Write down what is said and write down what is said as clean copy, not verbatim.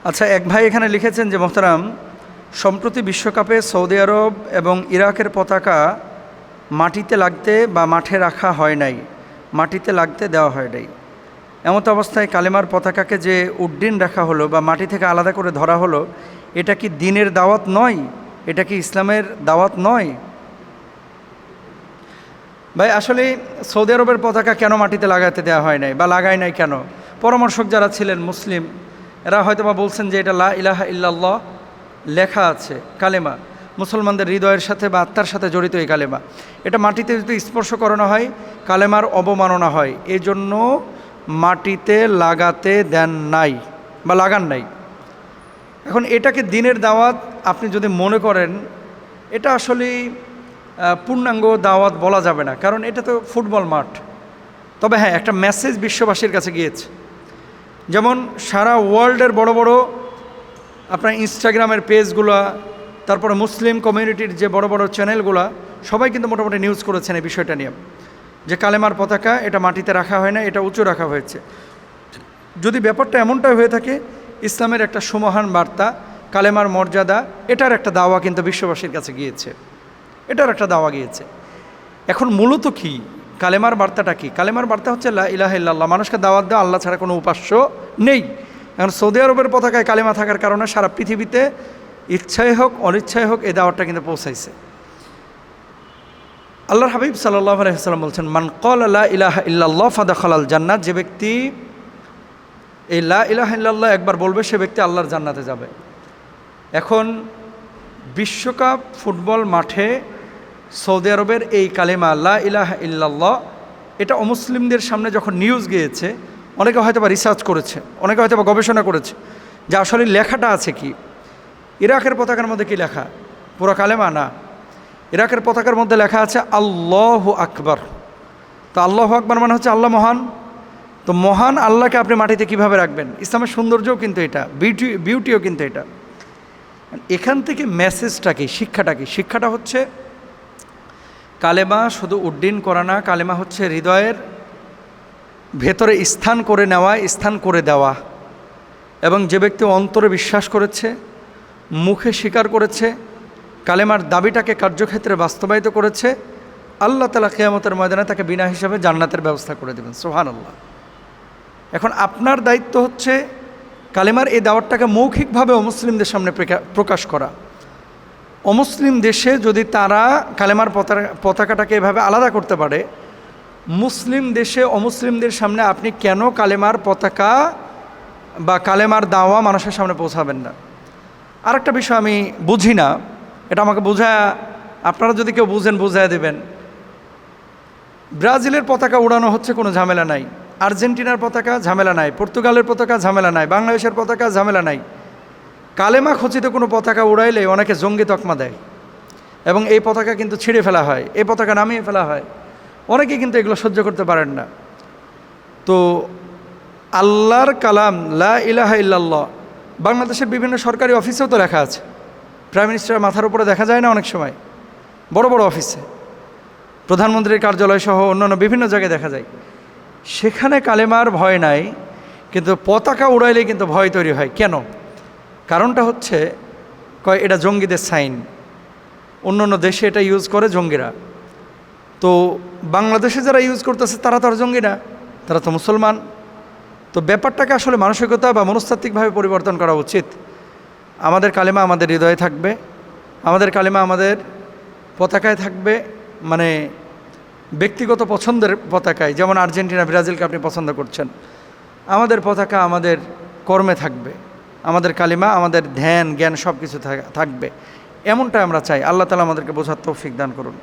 আচ্ছা, এক ভাই এখানে লিখেছেন যে মোহতারাম, সম্প্রতি বিশ্বকাপে সৌদি আরব এবং ইরাকের পতাকা মাটিতে লাগতে বা মাঠে রাখা হয় নাই, মাটিতে লাগতে দেওয়া হয় নাই। এমত অবস্থায় কালেমার পতাকাকে যে উড্ডীন রাখা হলো বা মাটি থেকে আলাদা করে ধরা হলো, এটা কি দ্বীনের দাওয়াত নয়? এটা কি ইসলামের দাওয়াত নয়? ভাই, আসলে সৌদি আরবের পতাকা কেন মাটিতে লাগাতে দেওয়া হয় নাই বা লাগায় নাই কেন? পরামর্শক যারা ছিলেন মুসলিম, এরা হয়তো বা বলছেন যে এটা লা ইলাহা ইল্লাল্লাহ লেখা আছে, কালেমা, মুসলমানদের হৃদয়ের সাথে বা আত্মার সাথে জড়িত এই কালেমা। এটা মাটিতে যদি স্পর্শ করানো হয় কালেমার অবমাননা হয়, এই জন্য মাটিতে লাগাতে দেন নাই বা লাগান নাই। এখন এটাকে দ্বীনের দাওয়াত আপনি যদি মনে করেন, এটা আসলেই পূর্ণাঙ্গ দাওয়াত বলা যাবে না, কারণ এটা তো ফুটবল মাঠ। তবে হ্যাঁ, একটা মেসেজ বিশ্ববাসীর কাছে গিয়েছে। যেমন সারা ওয়ার্ল্ডের বড় বড় আপনার ইনস্টাগ্রামের পেজগুলো, তারপরে মুসলিম কমিউনিটির যে বড় বড় চ্যানেলগুলো, সবাই কিন্তু মোটামুটি নিউজ করেছেন এই বিষয়টা নিয়ে, যে কালেমার পতাকা এটা মাটিতে রাখা হয় না, এটা উঁচু রাখা হয়েছে। যদি ব্যাপারটা এমনটাই হয়ে থাকে, ইসলামের একটা সুমহান বার্তা, কালেমার মর্যাদা, এটার একটা দাওয়া কিন্তু বিশ্ববাসীর কাছে গিয়েছে, এটার একটা দাওয়া গিয়েছে। এখন মূলত কি কালেমার বার্তাটা কি? কালেমার বার্তা হচ্ছে লা ইলাহা ইল্লাল্লাহ, মানুষকে দাওয়াত দেওয়া আল্লাহ ছাড়া কোনো উপাস্য নেই। এখন সৌদি আরবের পতাকায় কালেমা থাকার কারণে সারা পৃথিবীতে ইচ্ছাই হোক অনিচ্ছাই হোক এই দাওয়াতটা কিন্তু পৌঁছাইছে। আল্লাহর হাবিব সাল্লাল্লাহু আলাইহি ওয়াসাল্লাম বলছেন, মান ক্বালা লা ইলাহা ইল্লাল্লাহ ফাদাখালাল জান্নাত, যে ব্যক্তি এই লা ইলাহা ইল্লাল্লাহ একবার বলবে সে ব্যক্তি আল্লাহর জান্নাতে যাবে। এখন বিশ্বকাপ ফুটবল মাঠে সৌদি আরবের এই কালেমা লা ইলাহা ইল্লাল্লাহ, এটা অমুসলিমদের সামনে যখন নিউজ গিয়েছে, অনেকে হয়তো বা রিসার্চ করেছে, অনেকে হয়তো বা গবেষণা করেছে যে আসলে লেখাটা আছে কি। ইরাকের পতাকার মধ্যে কি লেখা? পুরো কালেমা না, ইরাকের পতাকার মধ্যে লেখা আছে আল্লাহু আকবার। তো আল্লাহু আকবার মানে হচ্ছে আল্লাহ মহান। তো মহান আল্লাহকে আপনি মাটিতে কিভাবে রাখবেন? ইসলামের সৌন্দর্যও কিন্তু এটা, বিউটিও কিন্তু এটা। এখান থেকে মেসেজটা কি, শিক্ষাটা কি? শিক্ষাটা হচ্ছে কালেমা শুধু উড্ডীন করা না, কালেমা হচ্ছে হৃদয়ের ভেতরে স্থান করে নেওয়া, স্থান করে দেওয়া। এবং যে ব্যক্তি অন্তরে বিশ্বাস করেছে, মুখে স্বীকার করেছে, কালেমার দাবিটাকে কার্যক্ষেত্রে বাস্তবায়িত করেছে, আল্লাহ তাআলা কিয়ামতের ময়দানে তাকে বিনা হিসাবে জান্নাতের ব্যবস্থা করে দেবেন। সুবহানাল্লাহ। এখন আপনার দায়িত্ব হচ্ছে কালেমার এই দাওয়াতটাকে মৌখিকভাবে অমুসলিমদের সামনে প্রকাশ করা। অমুসলিম দেশে যদি তারা কালেমার পতাকাটাকে এভাবে আলাদা করতে পারে, মুসলিম দেশে অমুসলিমদের সামনে আপনি কেন কালেমার পতাকা বা কালেমার দাওয়া মানুষের সামনে পৌঁছাবেন না? আরেকটা বিষয় আমি বুঝি না, এটা আমাকে আপনারা যদি কেউ বুঝেন বুঝায় দেবেন। ব্রাজিলের পতাকা উড়ানো হচ্ছে, কোনো ঝামেলা নাই। আর্জেন্টিনার পতাকা ঝামেলা নাই, পর্তুগালের পতাকা ঝামেলা নাই, বাংলাদেশের পতাকা ঝামেলা নাই। কালেমা খচিত কোনো পতাকা উড়াইলে অনেকে জঙ্গি তকমা দেয় এবং এই পতাকা কিন্তু ছিঁড়ে ফেলা হয়, এই পতাকা নামিয়ে ফেলা হয়। অনেকে কিন্তু এগুলো সহ্য করতে পারেন না। তো আল্লাহর কালাম লা ইলাহা ইল্লাল্লাহ বাংলাদেশের বিভিন্ন সরকারি অফিসেও তো লেখা আছে। প্রাইম মিনিস্টারের মাথার উপরে দেখা যায় না অনেক সময়, বড় বড় অফিসে, প্রধানমন্ত্রীর কার্যালয় সহ অন্যান্য বিভিন্ন জায়গায় দেখা যায়। সেখানে কালেমার ভয় নাই, কিন্তু পতাকা উড়াইলে কিন্তু ভয় তৈরি হয়। কেন? কারণটা হচ্ছে এটা জঙ্গিদের সাইন। অন্য অন্য দেশে এটা ইউজ করে জঙ্গিরা। তো বাংলাদেশে যারা ইউজ করতেছে তারা তো আর জঙ্গি না, তারা তো মুসলমান। তো ব্যাপারটাকে আসলে মানসিকতা বা মনস্তাত্ত্বিকভাবে পরিবর্তন করা উচিত। আমাদের কালেমা আমাদের হৃদয়ে থাকবে, আমাদের কালেমা আমাদের পতাকায় থাকবে, মানে ব্যক্তিগত পছন্দের পতাকায়। যেমন আর্জেন্টিনা ব্রাজিলকে আপনি পছন্দ করছেন, আমাদের পতাকা আমাদের কর্মে থাকবে, আমাদের কালিমা আমাদের ধ্যান জ্ঞান সব কিছু থাকবে। এমনটা আমরা চাই। আল্লাহ তাআলা আমাদেরকে বোঝার তৌফিক দান করুন।